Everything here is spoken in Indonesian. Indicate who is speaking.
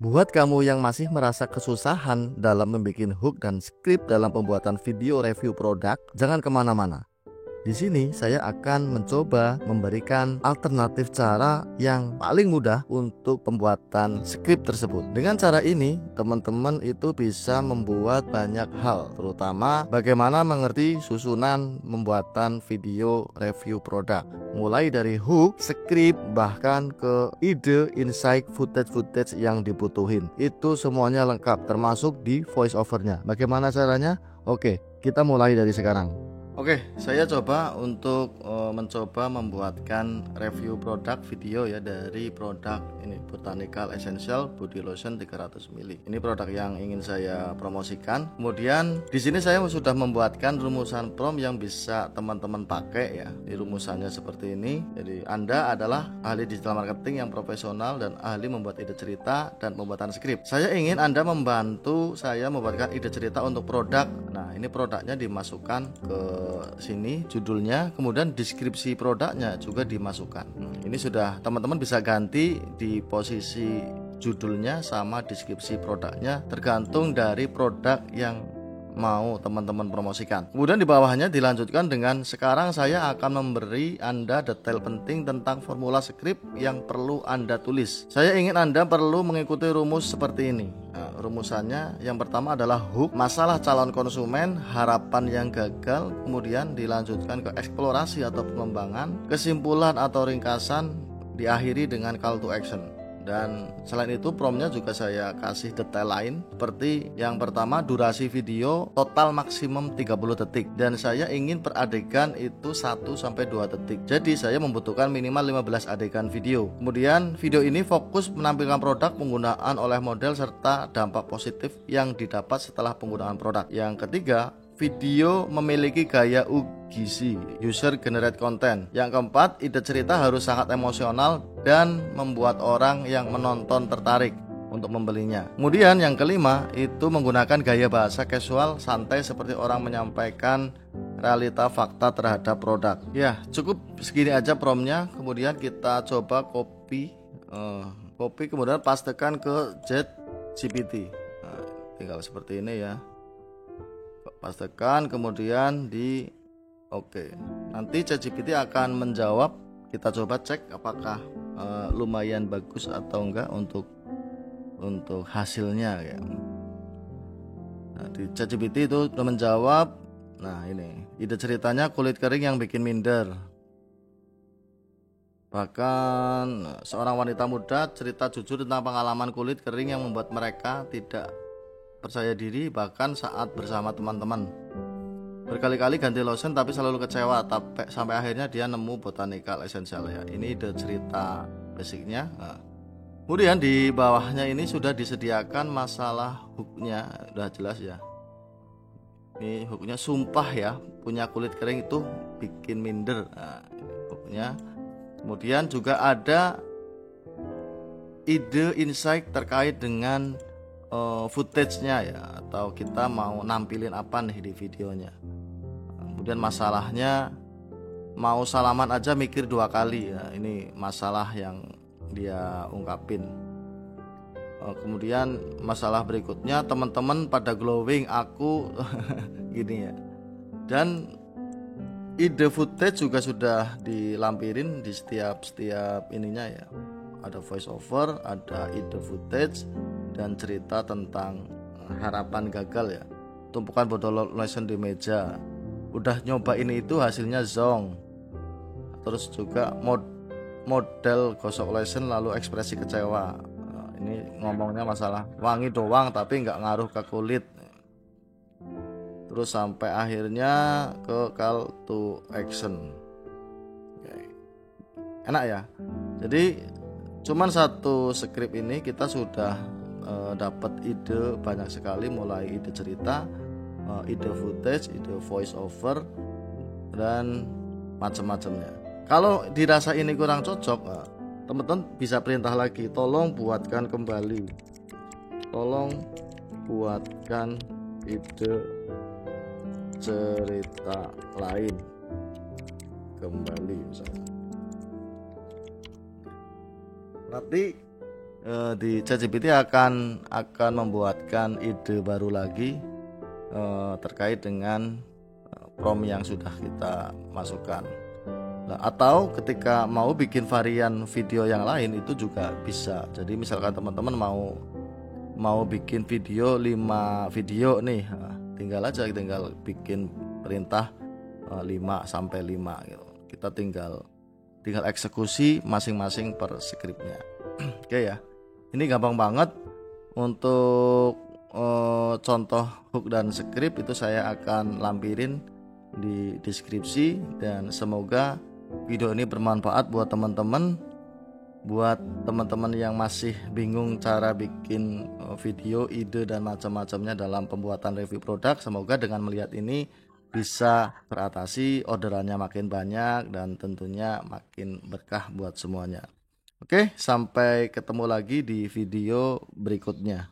Speaker 1: Buat kamu yang masih merasa kesusahan dalam membuat hook dan skrip dalam pembuatan video review produk, jangan kemana-mana. Di sini saya akan mencoba memberikan alternatif cara yang paling mudah untuk pembuatan skrip tersebut. Dengan cara ini, teman-teman itu bisa membuat banyak hal, terutama bagaimana mengerti susunan pembuatan video review produk. Mulai dari hook, skrip, bahkan ke ide, insight, footage yang dibutuhin. Itu semuanya lengkap, termasuk di voice overnya. Bagaimana caranya? Oke, kita mulai dari sekarang. Oke, saya coba untuk mencoba membuatkan review produk video ya dari produk ini Botanical Essential Body Lotion 300 ml. Ini produk yang ingin saya promosikan. Kemudian di sini saya sudah membuatkan rumusan prompt yang bisa teman-teman pakai ya. Di rumusannya seperti ini. Jadi Anda adalah ahli digital marketing yang profesional dan ahli membuat ide cerita dan pembuatan skrip. Saya ingin Anda membantu saya membuatkan ide cerita untuk produk. Nah, ini produknya dimasukkan ke sini judulnya, kemudian deskripsi produknya juga dimasukkan. Ini sudah teman-teman bisa ganti di posisi judulnya sama deskripsi produknya tergantung dari produk yang mau teman-teman promosikan. Kemudian di bawahnya dilanjutkan dengan sekarang saya akan memberi Anda detail penting tentang formula skrip yang perlu Anda tulis. Saya ingin Anda perlu mengikuti rumus seperti ini. Nah, rumusannya yang pertama adalah hook, masalah calon konsumen, harapan yang gagal, kemudian dilanjutkan ke eksplorasi atau pengembangan, kesimpulan atau ringkasan, diakhiri dengan call to action. Dan selain itu promptnya juga saya kasih detail lain, seperti yang pertama durasi video total maksimum 30 detik dan saya ingin per adegan itu 1-2 detik. Jadi saya membutuhkan minimal 15 adegan video. Kemudian video ini fokus menampilkan produk, penggunaan oleh model serta dampak positif yang didapat setelah penggunaan produk. Yang ketiga, video memiliki gaya UGC, user generate content. Yang keempat, ide cerita harus sangat emosional dan membuat orang yang menonton tertarik untuk membelinya. Kemudian yang kelima, itu menggunakan gaya bahasa casual, santai seperti orang menyampaikan realita fakta terhadap produk. Ya, cukup segini aja promptnya. Kemudian kita coba copy kemudian pastekan ke ChatGPT. Nah, tinggal seperti ini ya. Pastekan kemudian di oke. Nanti ChatGPT akan menjawab. Kita coba cek apakah lumayan bagus atau enggak untuk hasilnya ya. Nah, di ChatGPT itu sudah menjawab. Nah, ini ide ceritanya kulit kering yang bikin minder. Bahkan seorang wanita muda cerita jujur tentang pengalaman kulit kering yang membuat mereka tidak percaya diri bahkan saat bersama teman-teman. Berkali-kali ganti lotion tapi selalu kecewa sampai akhirnya dia nemu Botanical Essential ya. Ini ide cerita basicnya. Nah, kemudian di bawahnya ini sudah disediakan masalah hooknya, udah jelas ya. Ini hooknya sumpah ya, punya kulit kering itu bikin minder. Nah, ini hooknya. Kemudian juga ada ide insight terkait dengan footage-nya ya, atau kita mau nampilin apa nih di videonya. Kemudian masalahnya mau salaman aja mikir 2 kali ya, ini masalah yang dia ungkapin. Kemudian masalah berikutnya, teman-teman pada glowing, aku gini ya. Dan ide footage juga sudah dilampirin di setiap ininya ya. Ada voice over, ada ide footage dan cerita tentang harapan gagal ya. Tumpukan botol lotion di meja. Udah nyoba ini itu hasilnya zong. Terus juga model gosok lotion lalu ekspresi kecewa. Nah, ini ngomongnya masalah wangi doang tapi nggak ngaruh ke kulit. Terus sampai akhirnya ke call to action. Enak ya. Jadi cuman satu skrip ini kita sudah dapat ide banyak sekali, mulai ide cerita, ide footage, ide voice over dan macam-macamnya. Kalau dirasa ini kurang cocok, teman-teman bisa perintah lagi, tolong buatkan kembali, tolong buatkan ide cerita lain kembali misalnya. Nanti di ChatGPT akan membuatkan ide baru lagi terkait dengan prompt yang sudah kita masukkan. Nah, atau ketika mau bikin varian video yang lain itu juga bisa. Jadi misalkan teman-teman mau bikin video 5 video nih, tinggal bikin perintah 5 sampai 5 gitu. Kita tinggal eksekusi masing-masing per skripnya. Oke ya. Ini gampang banget. Untuk contoh hook dan skrip itu saya akan lampirin di deskripsi, dan semoga video ini bermanfaat buat teman-teman yang masih bingung cara bikin video, ide dan macam-macamnya dalam pembuatan review produk. Semoga dengan melihat ini bisa teratasi, orderannya makin banyak dan tentunya makin berkah buat semuanya. Oke, sampai ketemu lagi di video berikutnya.